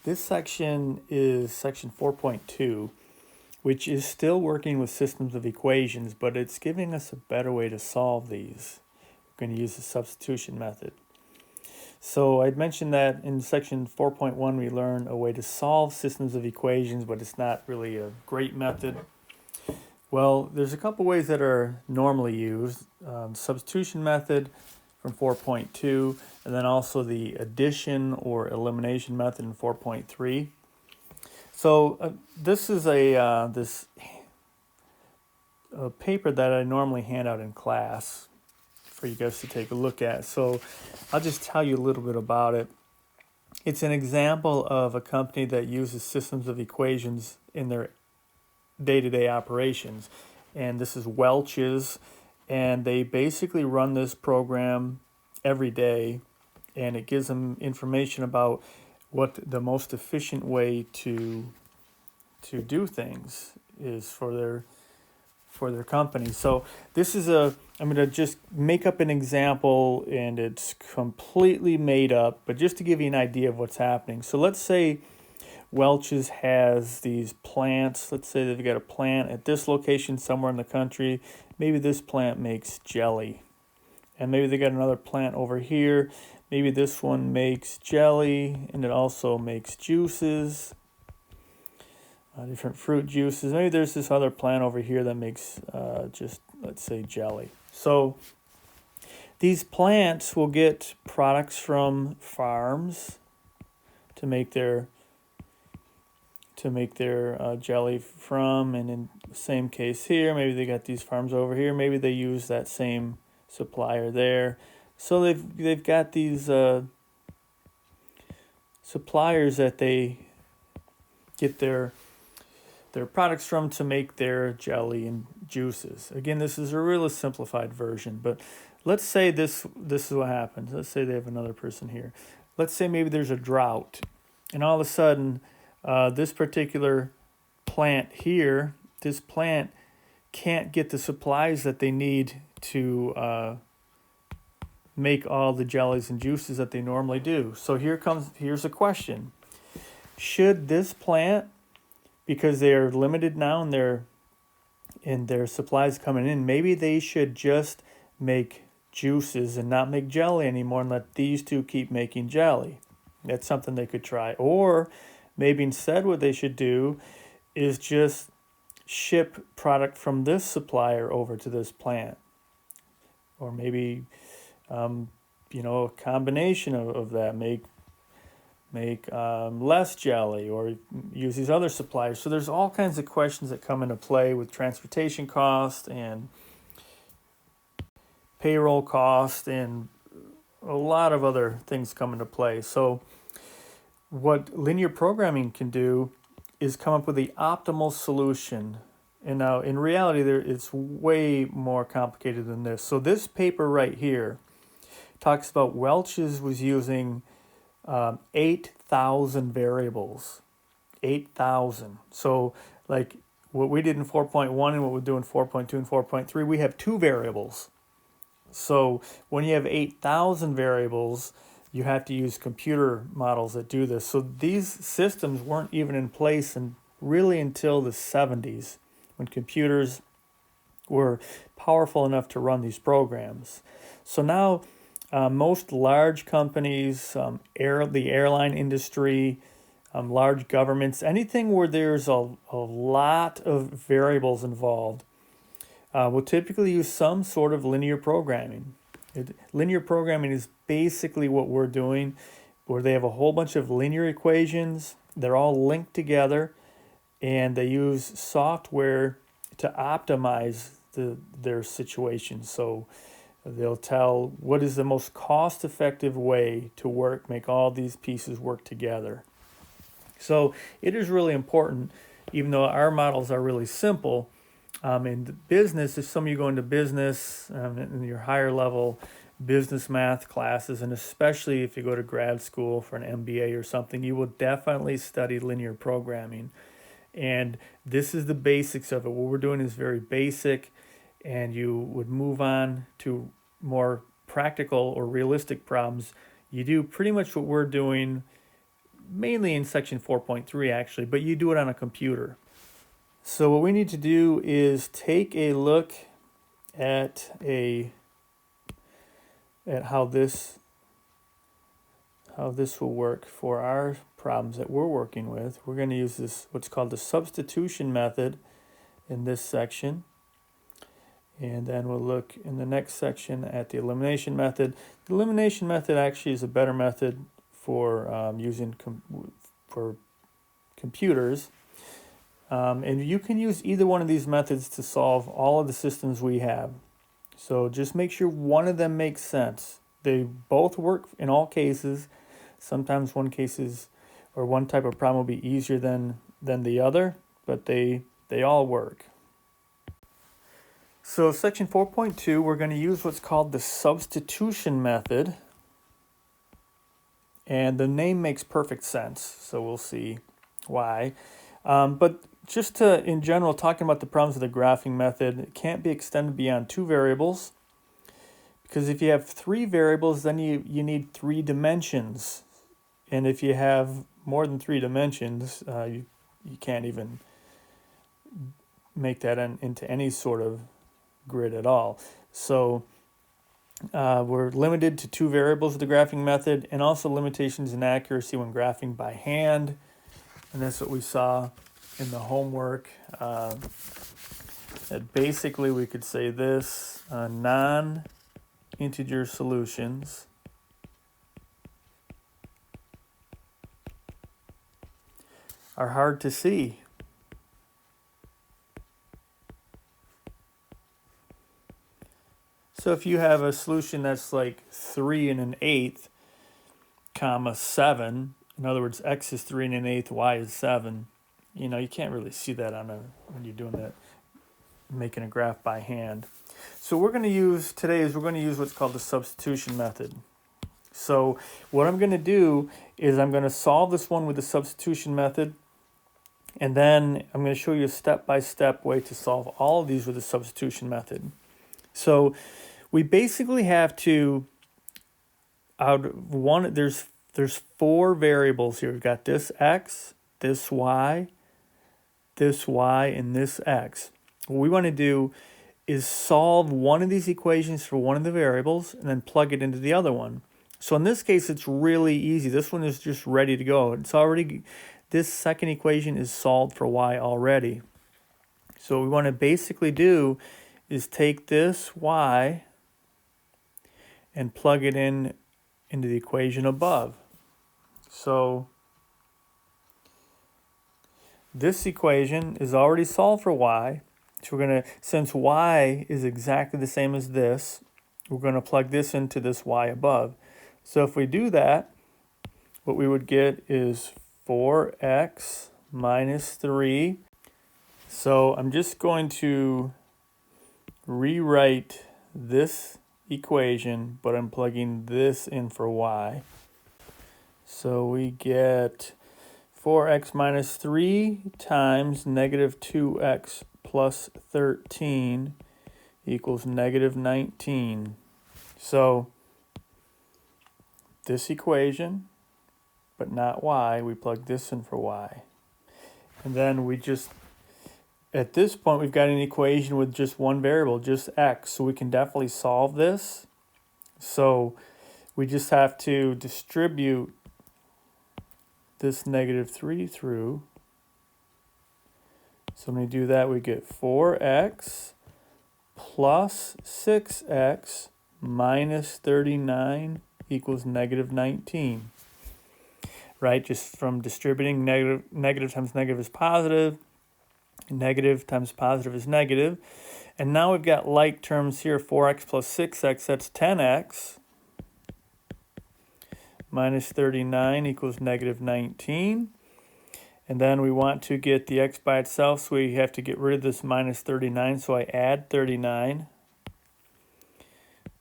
This section is section 4.2, which is still working with systems of equations, but it's giving us a better way to solve these. We're going to use the substitution method. So I'd mentioned that in section 4.1 we learned a way to solve systems of equations, but it's not really a great method. Well, there's a couple ways that are normally used. Substitution method from 4.2, and then also the addition or elimination method in 4.3. So this is a paper that I normally hand out in class for you guys to take a look at. So I'll just tell you a little bit about it. It's an example of a company that uses systems of equations in their day-to-day operations. And this is Welch's, and they basically run this program every day, and it gives them information about what the most efficient way to do things is for their company. So this is I'm going to just make up an example, and it's completely made up, but just to give you an idea of what's happening. So let's say Welch's has these plants. Let's say they've got a plant at this location somewhere in the country. Maybe this plant makes jelly. And maybe they got another plant over here. Maybe this one makes jelly, and it also makes juices, different fruit juices. Maybe there's this other plant over here that makes just, let's say, jelly. So these plants will get products from farms to make their jelly from, and in the same case here, maybe they got these farms over here. Maybe they use that same supplier there. So they've got these suppliers that they get their products from to make their jelly and juices. Again, this is a really simplified version, but let's say this is what happens. Let's say they have another person here. Let's say maybe there's a drought, and all of a sudden this particular plant here, this plant can't get the supplies that they need to make all the jellies and juices that they normally do. So here's a question. Should this plant, because they're limited now in their supplies coming in, maybe they should just make juices and not make jelly anymore and let these two keep making jelly? That's something they could try. Or maybe instead what they should do is just ship product from this supplier over to this plant. Or maybe, a combination of that. Make less jelly, or use these other suppliers. So there's all kinds of questions that come into play with transportation cost and payroll cost and a lot of other things come into play. So what linear programming can do is come up with the optimal solution. And now in reality, it's way more complicated than this. So this paper right here talks about Welch's was using 8,000 variables. 8,000. So like what we did in 4.1 and what we do in 4.2 and 4.3, we have two variables. So when you have 8,000 variables, you have to use computer models that do this. So these systems weren't even in place really until the 70s, when computers were powerful enough to run these programs. So now most large companies, the airline industry, large governments, anything where there's a lot of variables involved, will typically use some sort of linear programming. Linear programming is basically what we're doing, where they have a whole bunch of linear equations. They're all linked together, and they use software to optimize their situation. So they'll tell what is the most cost-effective way to make all these pieces work together. So it is really important, even though our models are really simple. In business, if some of you go into business, in your higher level business math classes, and especially if you go to grad school for an MBA or something, you will definitely study linear programming. And this is the basics of it. What we're doing is very basic, and you would move on to more practical or realistic problems. You do pretty much what we're doing mainly in section 4.3 actually, but you do it on a computer. So what we need to do is take a look at how this will work for our problems that we're working with. We're going to use this what's called the substitution method in this section. And then we'll look in the next section at the elimination method. The elimination method actually is a better method for using for computers. And you can use either one of these methods to solve all of the systems we have. So just make sure one of them makes sense. They both work in all cases. Sometimes one type of problem will be easier than the other, but they all work. So section 4.2, we're going to use what's called the substitution method. And the name makes perfect sense, so we'll see why. But just in general, talking about the problems of the graphing method, it can't be extended beyond 2 variables. Because if you have 3 variables, then you need 3 dimensions. And if you have more than 3 dimensions, you can't even make that into any sort of grid at all. So we're limited to 2 variables of the graphing method, and also limitations in accuracy when graphing by hand. And that's what we saw in the homework. That basically we could say this, non-integer solutions are hard to see. So if you have a solution that's like 3 1/8, comma 7, in other words, x is 3 1/8, y is 7, you can't really see that when you're doing that, making a graph by hand. So we're going to use what's called the substitution method. So what I'm going to do is I'm going to solve this one with the substitution method, and then I'm going to show you a step-by-step way to solve all of these with the substitution method. So we basically have to, there's 4 variables here. We've got this x, this y, and this x. What we want to do is solve one of these equations for one of the variables and then plug it into the other one. So in this case, it's really easy. This one is just ready to go. This second equation is solved for y already. So what we want to basically do is take this y and plug it into the equation above. So this equation is already solved for y. So since y is exactly the same as this, we're going to plug this into this y above. So if we do that, what we would get is 4x minus 3. So I'm just going to rewrite this equation, but I'm plugging this in for y. So we get 4x minus 3 times negative 2x plus 13 equals negative 19. So this equation, but not y, we plug this in for y. And then at this point, we've got an equation with just one variable, just x. So we can definitely solve this. So we just have to distribute this negative 3 through. So when we do that, we get 4x plus 6x minus 39 equals negative 19. Right? Just from distributing negative times negative is positive. Negative times positive is negative. And now we've got like terms here, 4x plus 6x, that's 10x. Minus 39 equals negative 19. And then we want to get the x by itself, so we have to get rid of this minus 39, so I add 39.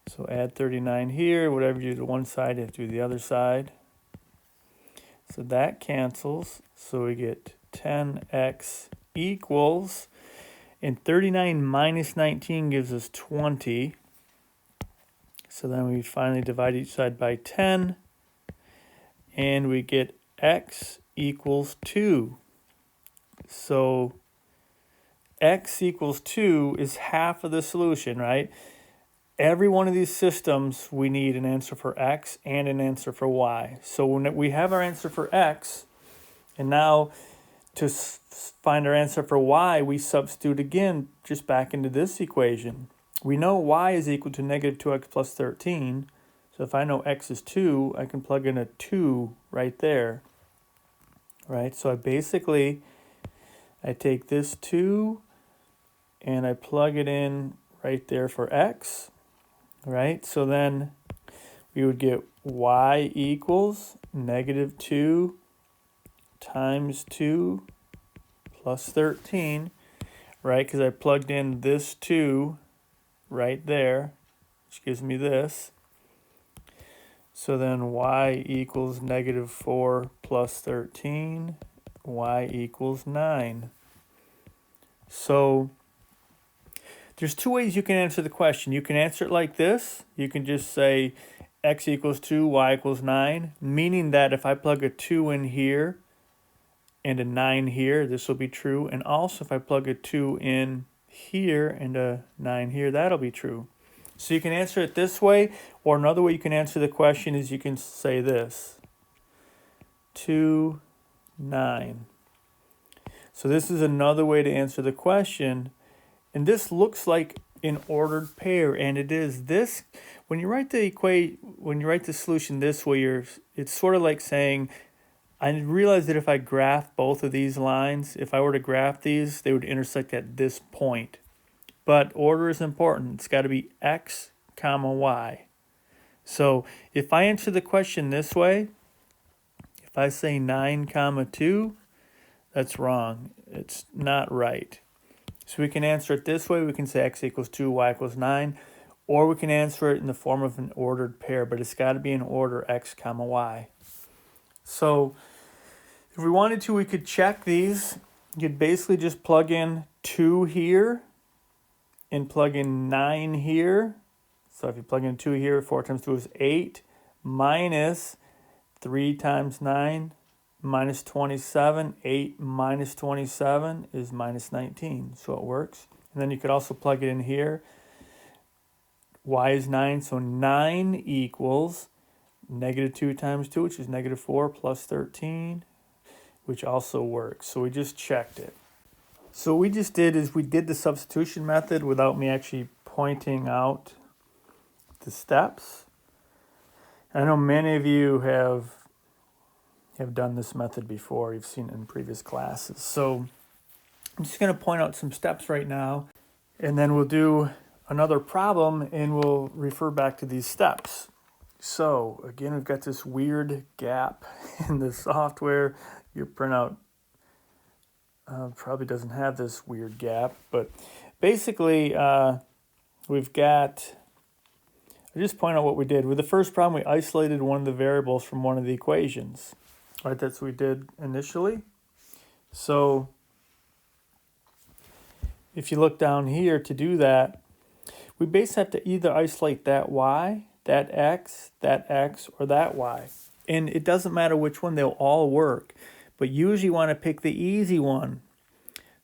So add 39 here, whatever you do to one side, you have to do the other side. So that cancels, so we get 10x equals, and 39 minus 19 gives us 20. So then we finally divide each side by 10, and we get x equals 2. So x equals 2 is half of the solution, right? Every one of these systems, we need an answer for x and an answer for y. So when we have our answer for x, and now to find our answer for y, we substitute again just back into this equation. We know y is equal to negative 2x plus 13. So if I know x is 2, I can plug in a 2 right there. Right? So I take this 2 and I plug it in right there for x. Right? So then we would get y equals negative 2 times 2 plus 13, right? Because I plugged in this 2 right there, which gives me this. So then y equals negative 4 plus 13, y equals 9. So there's two ways you can answer the question. You can answer it like this. You can just say x equals 2, y equals 9, meaning that if I plug a 2 in here and a 9 here, this will be true. And also if I plug a 2 in here and a 9 here, that'll be true. So you can answer it this way, or another way you can answer the question is you can say this, 2, 9. So this is another way to answer the question. And this looks like an ordered pair, and it is. This, when you write the solution this way, it's sort of like saying, I realize that if I graph both of these lines, if I were to graph these, they would intersect at this point. But order is important. It's got to be x, comma, y. So if I answer the question this way, if I say 9, comma 2, that's wrong. It's not right. So we can answer it this way. We can say x equals 2, y equals 9. Or we can answer it in the form of an ordered pair, but it's got to be in order x, comma, y. So if we wanted to, we could check these. You could basically just plug in 2 here and plug in 9 here. So if you plug in 2 here, 4 times 2 is 8, minus 3 times 9, minus 27. 8 minus 27 is minus 19, so it works. And then you could also plug it in here. Y is 9, so 9 equals negative 2 times 2, which is negative 4, plus 13, which also works. So we just checked it. So what we just did is we did the substitution method without me actually pointing out the steps. I know many of you have done this method before. You've seen it in previous classes. So I'm just going to point out some steps right now, and then we'll do another problem and we'll refer back to these steps. So again, we've got this weird gap in the software. Your printout probably doesn't have this weird gap, but basically we've got, I'll just point out what we did. With the first problem, we isolated one of the variables from one of the equations. Right, that's what we did initially. So if you look down here to do that, we basically have to either isolate that y, that x, or that y. And it doesn't matter which one, they'll all work. But usually you want to pick the easy one.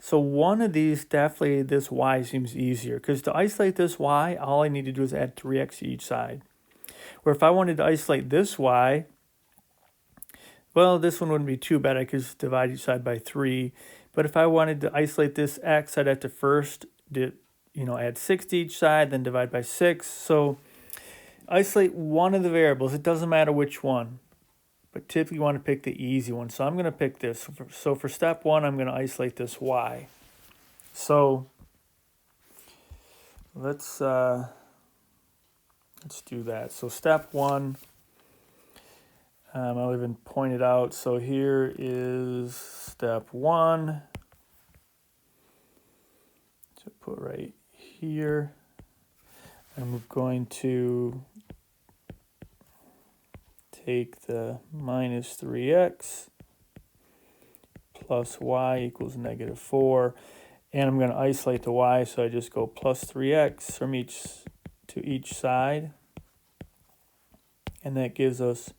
So one of these, definitely this y seems easier. Because to isolate this y, all I need to do is add 3x to each side. Where if I wanted to isolate this y, well, this one wouldn't be too bad. I could just divide each side by 3. But if I wanted to isolate this x, I'd have to first add 6 to each side, then divide by 6. So isolate one of the variables. It doesn't matter which one. But typically you want to pick the easy one. So I'm going to pick this. So for step 1, I'm going to isolate this y. So let's do that. So step 1, I'll even point it out. So here is step 1. So put right here. I'm going to take the minus 3x plus y equals negative 4. And I'm going to isolate the y, so I just go plus 3x from each side. And that gives us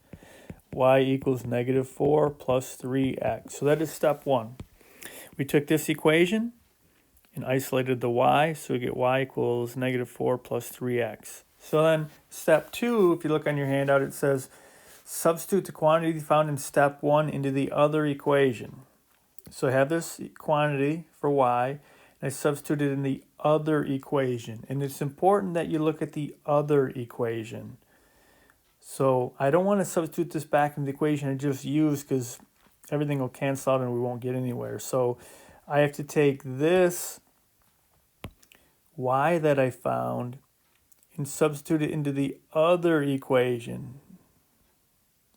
y equals negative 4 plus 3x. So that is step 1. We took this equation and isolated the y, so we get y equals negative 4 plus 3x. So then step 2, if you look on your handout, it says substitute the quantity found in step 1 into the other equation. So I have this quantity for y, and I substitute it in the other equation. And it's important that you look at the other equation. So I don't want to substitute this back in the equation and just use, because everything will cancel out and we won't get anywhere. So I have to take this y that I found and substitute it into the other equation,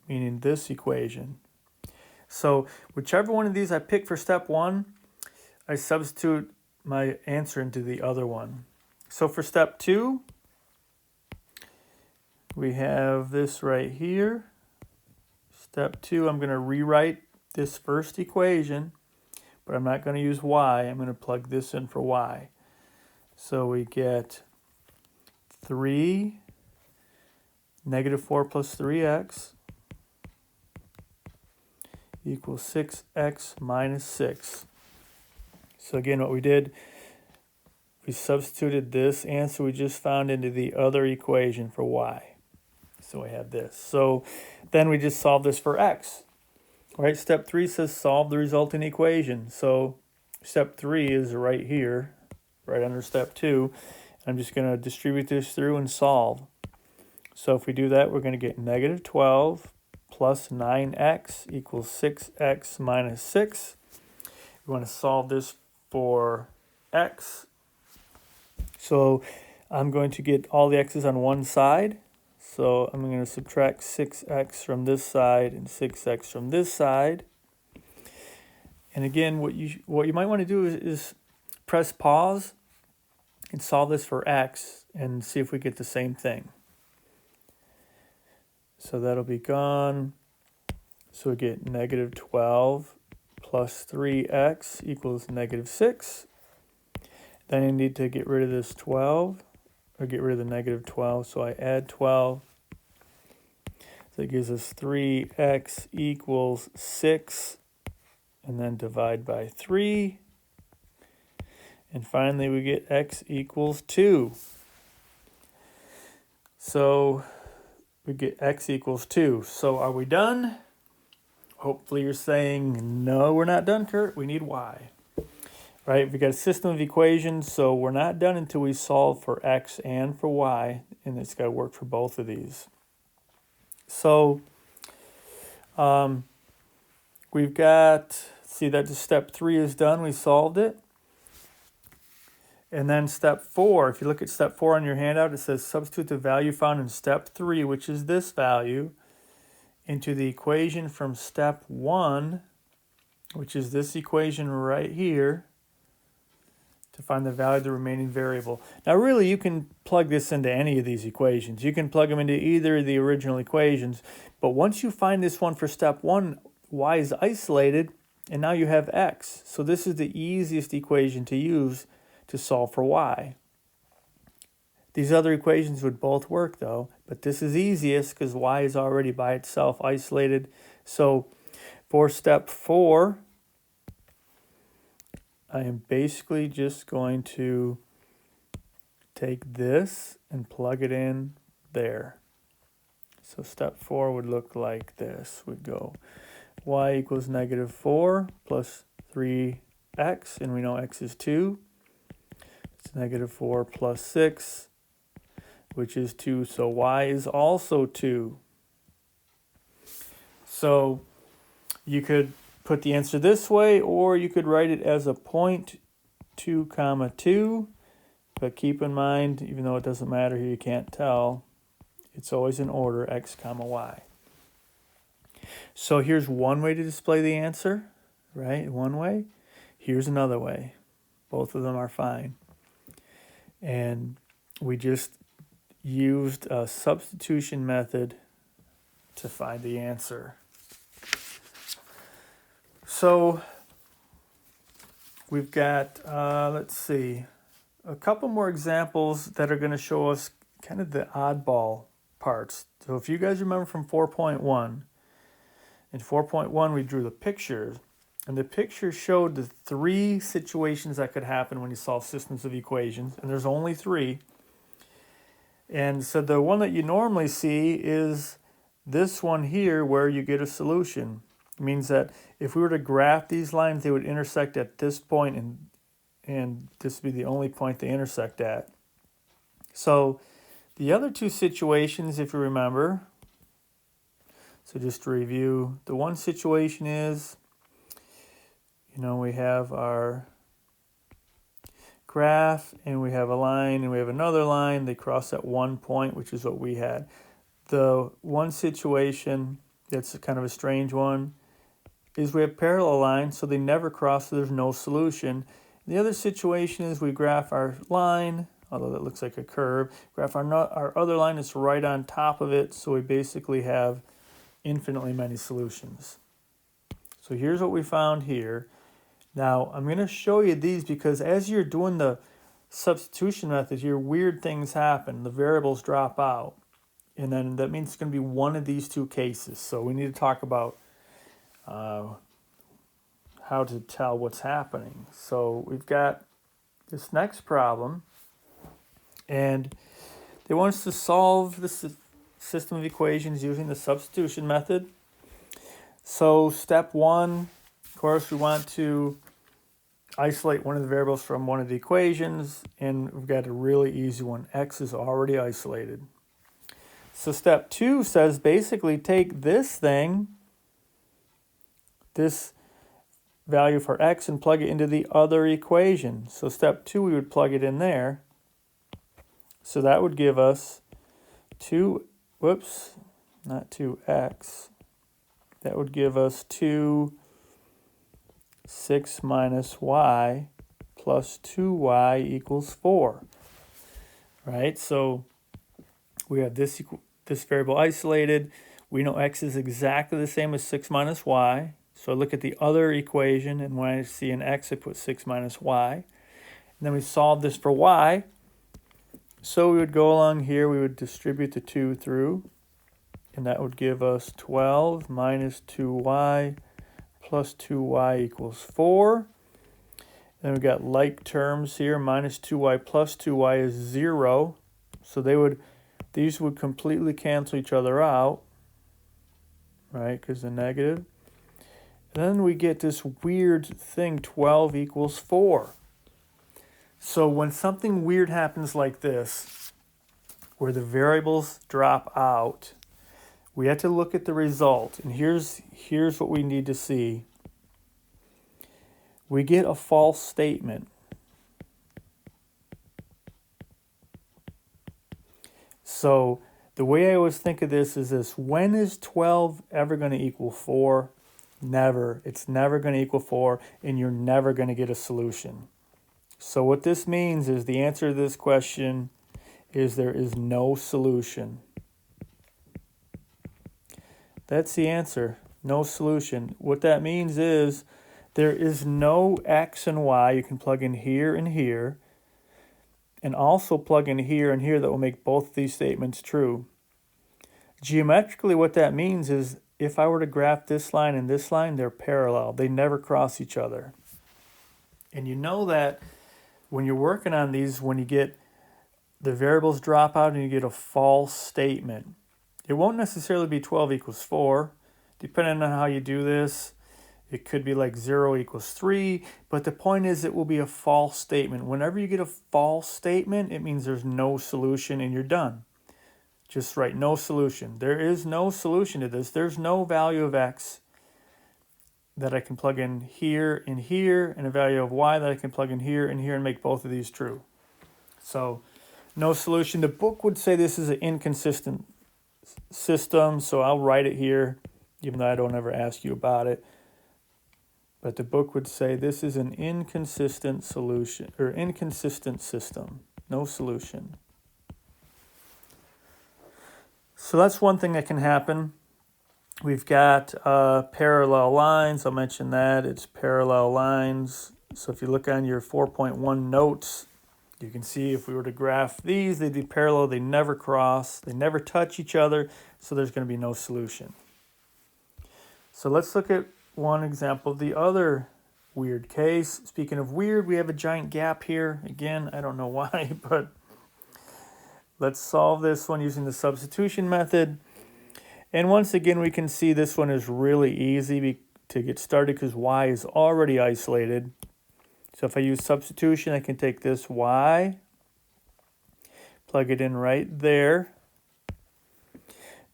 meaning this equation. So whichever one of these I pick for step 1, I substitute my answer into the other one. So for step 2, we have this right here. Step 2, I'm going to rewrite this first equation, but I'm not going to use y. I'm going to plug this in for y. So we get 3, negative 4 plus 3x equals 6x minus 6. So again, what we did, we substituted this answer we just found into the other equation for y. So we have this. So then we just solve this for x. All right, step 3 says solve the resulting equation. So step 3 is right here, right under step 2. I'm just going to distribute this through and solve. So if we do that, we're going to get negative 12 plus 9x equals 6x minus 6. We want to solve this for x. So I'm going to get all the x's on one side. So I'm going to subtract 6x from this side and 6x from this side. And again, what you might want to do is press pause and solve this for x and see if we get the same thing. So that'll be gone. So we get negative 12 plus 3x equals negative 6. Then I need to get rid of this 12, or get rid of the negative 12. So I add 12. So it gives us 3x equals 6. And then divide by 3. And finally we get x equals 2. So we get x equals 2. So are we done? Hopefully you're saying, no, we're not done, Kurt. We need y. Right? We got a system of equations, so we're not done until we solve for x and for y, and it's got to work for both of these. So we've got, see that step 3 is done. We solved it. And then step 4, if you look at step 4 on your handout, it says substitute the value found in step 3, which is this value, into the equation from step 1, which is this equation right here, to find the value of the remaining variable. Now really, you can plug this into any of these equations. You can plug them into either of the original equations, but once you find this one for step 1, y is isolated, and now you have x. So this is the easiest equation to use to solve for y. These other equations would both work though, but this is easiest because y is already by itself isolated. So for step 4, I am basically just going to take this and plug it in there. So step 4 would look like this. We'd go y equals negative 4 plus 3x, and we know x is 2. It's negative 4 plus 6, which is 2. So y is also 2. So you could put the answer this way, or you could write it as a 0.2 comma 2. But keep in mind, even though it doesn't matter here, you can't tell, it's always in order, x comma y. So here's one way to display the answer, right? One way. Here's another way. Both of them are fine. And we just used a substitution method to find the answer. So we've got, let's see, a couple more examples that are going to show us kind of the oddball parts. So if you guys remember from 4.1, In 4.1, we drew the pictures. And the picture showed the 3 situations that could happen when you solve systems of equations. And there's only 3. And so the one that you normally see is this one here where you get a solution. It means that if we were to graph these lines, they would intersect at this point, and this would be the only point they intersect at. So the other 2 situations, if you remember, so just to review, the one situation is, we have our graph, and we have a line, and we have another line. They cross at one point, which is what we had. The one situation that's kind of a strange one is we have parallel lines, so they never cross, so there's no solution. The other situation is we graph our line, although that looks like a curve, graph our other line that's right on top of it, so we basically have infinitely many solutions. So here's what we found here. Now, I'm going to show you these because as you're doing the substitution method here, weird things happen. The variables drop out. And then that means it's going to be one of these 2 cases. So we need to talk about how to tell what's happening. So we've got this next problem. And they want us to solve this system of equations using the substitution method. So step 1, of course, we want to isolate one of the variables from one of the equations, and we've got a really easy one. X is already isolated. So step 2 says basically take this thing, this value for x, and plug it into the other equation. So step 2, we would plug it in there. So that would give us 2x. That would give us 6 minus y plus 2y equals 4. Right? So we have this variable isolated. We know x is exactly the same as 6 minus y. So I look at the other equation, and when I see an x, I put 6 minus y. And then we solve this for y. So we would go along here, we would distribute the 2 through, and that would give us 12 minus 2y plus 2y equals 4. Then we've got like terms here. Minus 2y plus 2y is 0. So these would completely cancel each other out, right, because they're negative. And then we get this weird thing, 12 equals 4. So when something weird happens like this, where the variables drop out, we have to look at the result. And here's what we need to see. We get a false statement. So the way I always think of this is this. When is 12 ever going to equal 4? Never. It's never going to equal 4, and you're never going to get a solution. So what this means is the answer to this question is there is no solution. That's the answer. No solution. What that means is there is no x and y. You can plug in here and here, and also plug in here and here that will make both of these statements true. Geometrically, what that means is if I were to graph this line and this line, they're parallel. They never cross each other. And you know that when you're working on these, when you get the variables drop out and you get a false statement, it won't necessarily be 12 equals 4. Depending on how you do this, it could be like 0 equals 3. But the point is it will be a false statement. Whenever you get a false statement, it means there's no solution and you're done. Just write no solution. There is no solution to this. There's no value of x that I can plug in here and here, and a value of y that I can plug in here and here and make both of these true. So no solution. The book would say this is an inconsistent system, so I'll write it here, even though I don't ever ask you about it. But the book would say this is an inconsistent solution, or inconsistent system. No solution. So that's one thing that can happen. We've got parallel lines. I'll mention that. It's parallel lines. So if you look on your 4.1 notes, you can see if we were to graph these, they'd be parallel. They never cross. They never touch each other. So there's going to be no solution. So let's look at one example of the other weird case. Speaking of weird, we have a giant gap here. Again, I don't know why, but let's solve this one using the substitution method. And once again, we can see this one is really easy to get started because y is already isolated. So if I use substitution, I can take this y, plug it in right there.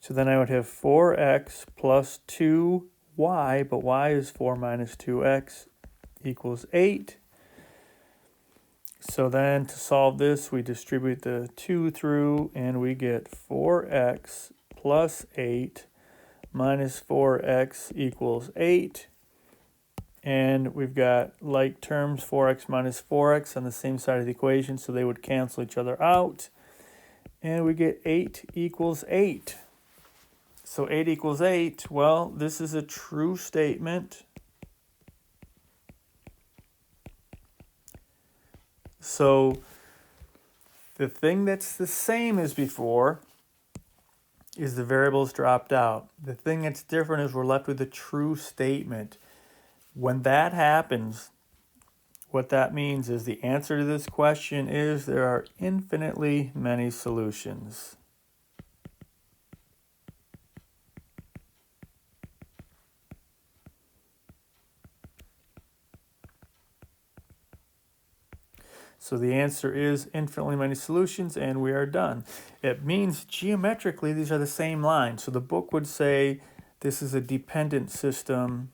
So then I would have 4x plus 2y, but y is 4 minus 2x equals 8. So then to solve this, we distribute the 2 through, and we get 4x plus 8 minus 4x equals 8. And we've got like terms, 4x minus 4x on the same side of the equation, so they would cancel each other out. And we get 8 equals 8. So 8 equals 8, well, this is a true statement. So the thing that's the same as before is the variables dropped out. The thing that's different is we're left with a true statement. When that happens, what that means is the answer to this question is there are infinitely many solutions. So the answer is infinitely many solutions, and we are done. It means geometrically these are the same line. So the book would say this is a dependent system.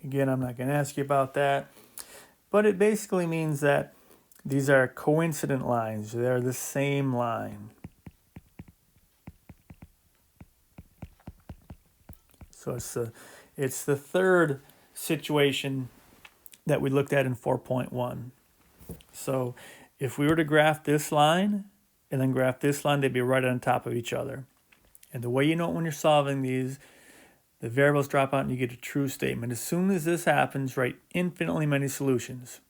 Again, I'm not going to ask you about that. But it basically means that these are coincident lines. They're the same line. So it's the third situation that we looked at in 4.1. So if we were to graph this line and then graph this line, they'd be right on top of each other. And the way you know it when you're solving these, the variables drop out and you get a true statement. As soon as this happens, write infinitely many solutions.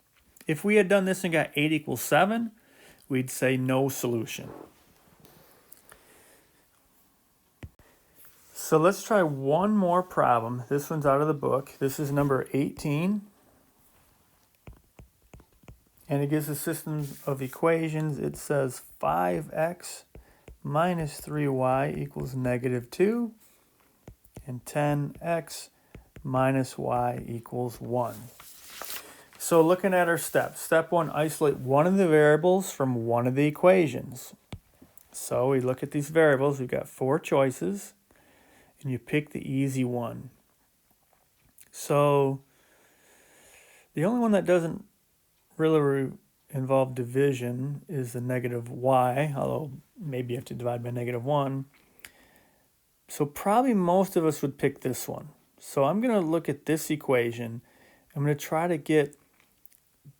If we had done this and got 8 equals 7, we'd say no solution. So let's try one more problem. This one's out of the book. This is number 18. And it gives a system of equations. It says 5x minus 3y equals negative 2. And 10x minus y equals 1. So looking at our steps. Step 1, isolate one of the variables from one of the equations. So we look at these variables. We've got 4 choices. And you pick the easy one. So the only one that doesn't really involve division is the negative y, although maybe you have to divide by negative 1. So probably most of us would pick this one. So I'm going to look at this equation. I'm going to try to get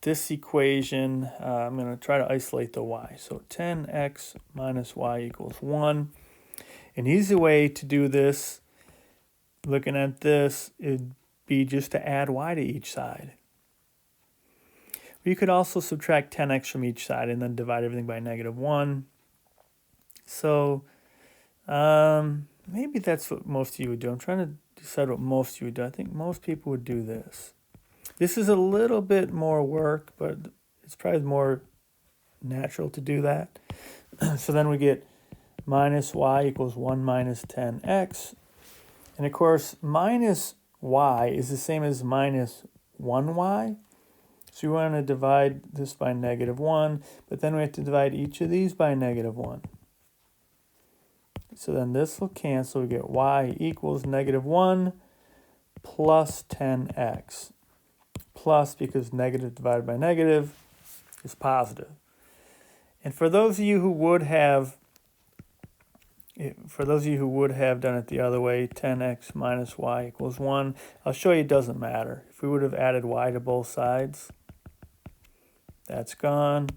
this equation. I'm going to try to isolate the y. So 10x minus y equals 1. An easy way to do this, looking at this, it'd be just to add y to each side. You could also subtract 10x from each side and then divide everything by negative 1. So maybe that's what most of you would do. I'm trying to decide what most of you would do. I think most people would do this. This is a little bit more work, but it's probably more natural to do that. So then we get minus y equals 1 minus 10x. And of course, minus y is the same as minus 1y. So we want to divide this by negative 1, but then we have to divide each of these by negative 1. So then this will cancel. We get y equals negative 1 plus 10x. Plus, because negative divided by negative is positive. And for those of you who would have done it the other way, 10x minus y equals 1, I'll show you it doesn't matter. If we would have added y to both sides, that's gone.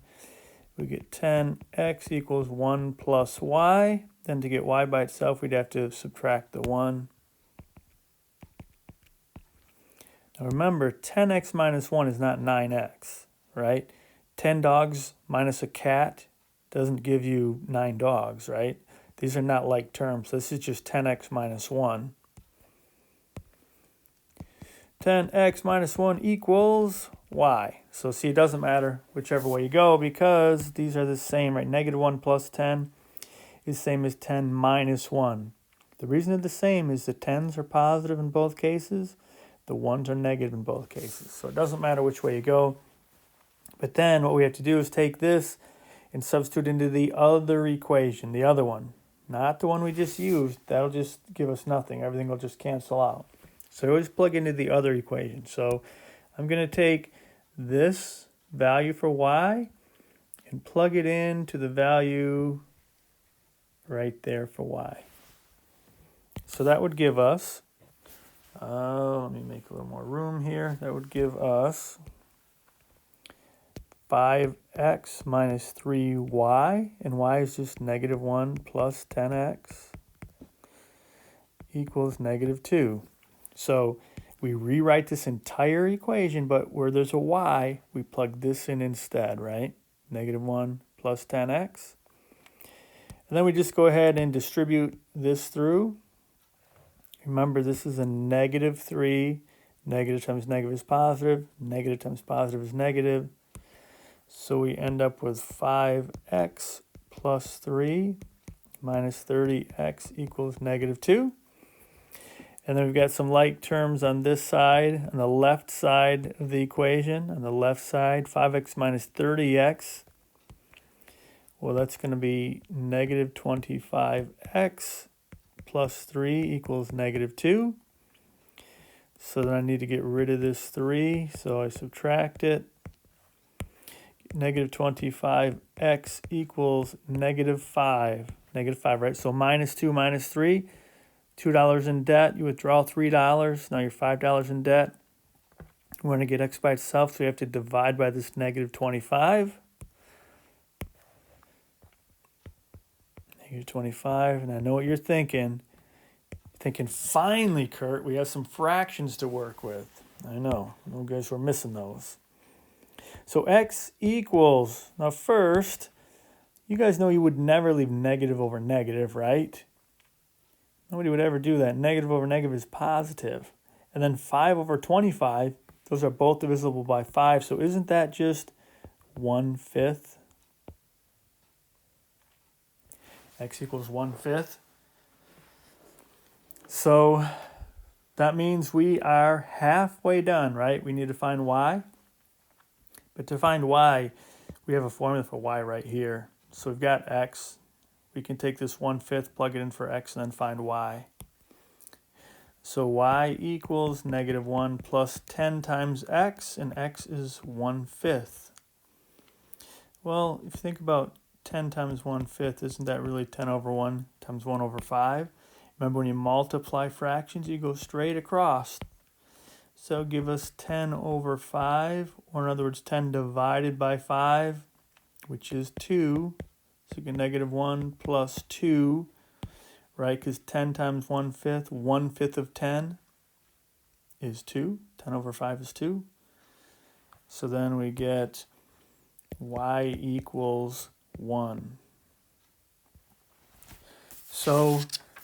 We get 10x equals 1 plus y. Then to get y by itself, we'd have to subtract the 1. Now remember, 10x minus 1 is not 9x, right? 10 dogs minus a cat doesn't give you 9 dogs, right? These are not like terms. This is just 10x minus 1. 10x minus 1 equals y. So see, it doesn't matter whichever way you go because these are the same, right? Negative 1 plus 10 is the same as 10 minus 1. The reason they're the same is the 10s are positive in both cases. The 1s are negative in both cases. So it doesn't matter which way you go. But then what we have to do is take this and substitute into the other equation, the other one. Not the one we just used. That'll just give us nothing. Everything will just cancel out. So always plug into the other equation. So I'm going to take this value for y and plug it into the value right there for y. So that would give us, let me make a little more room here. That would give us 5x minus 3y, and y is just negative 1 plus 10x equals negative 2. So we rewrite this entire equation, but where there's a y, we plug this in instead, right? Negative 1 plus 10x. And then we just go ahead and distribute this through. Remember, this is a negative 3. Negative times negative is positive. Negative times positive is negative. So we end up with 5x plus 3 minus 30x equals negative 2. And then we've got some like terms on this side, on the left side of the equation. On the left side, 5x minus 30x. Well, that's going to be negative 25x plus 3 equals negative 2. So then I need to get rid of this 3, so I subtract it. Negative 25x equals negative 5. Negative 5, right? So minus 2 minus 3. $2 in debt. You withdraw $3. Now you're $5 in debt. We want to get x by itself, so we have to divide by this negative 25. Negative 25. And I know what you're thinking. You're thinking, finally, Kurt, we have some fractions to work with. I know. You guys were missing those. So x equals, now first, you guys know you would never leave negative over negative, right? Nobody would ever do that. Negative over negative is positive. And then 5 over 25, those are both divisible by 5. So isn't that just 1/5? X equals 1/5. So that means we are halfway done, right? We need to find y. But to find y, we have a formula for y right here. So we've got x. We can take this 1/5, plug it in for x, and then find y. So y equals negative 1 plus 10 times x, and x is 1/5. Well, if you think about 10 times 1/5, isn't that really 10 over 1 times 1 over 5? Remember, when you multiply fractions, you go straight across. So give us 10 over 5, or in other words, 10 divided by 5, which is 2. So you get negative 1 plus 2, right? Because 10 times 1/5, 1/5 of 10 is 2. 10 over 5 is 2. So then we get y equals 1. So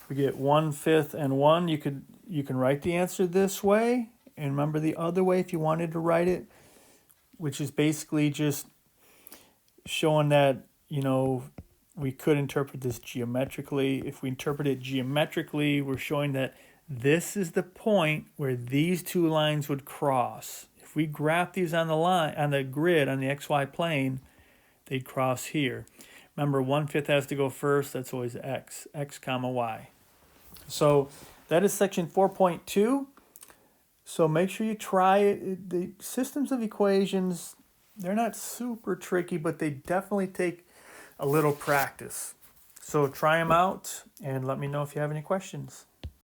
we get 1/5 and 1. You can write the answer this way. And remember the other way if you wanted to write it, which is basically just showing that, we could interpret this geometrically. If we interpret it geometrically, we're showing that this is the point where these two lines would cross. If we graph these on the line, on the grid, on the XY plane, they'd cross here. Remember, 1/5 has to go first. That's always x comma y. So that is section 4.2. So make sure you try it. The systems of equations, they're not super tricky, but they definitely take a little practice. So try them out and let me know if you have any questions.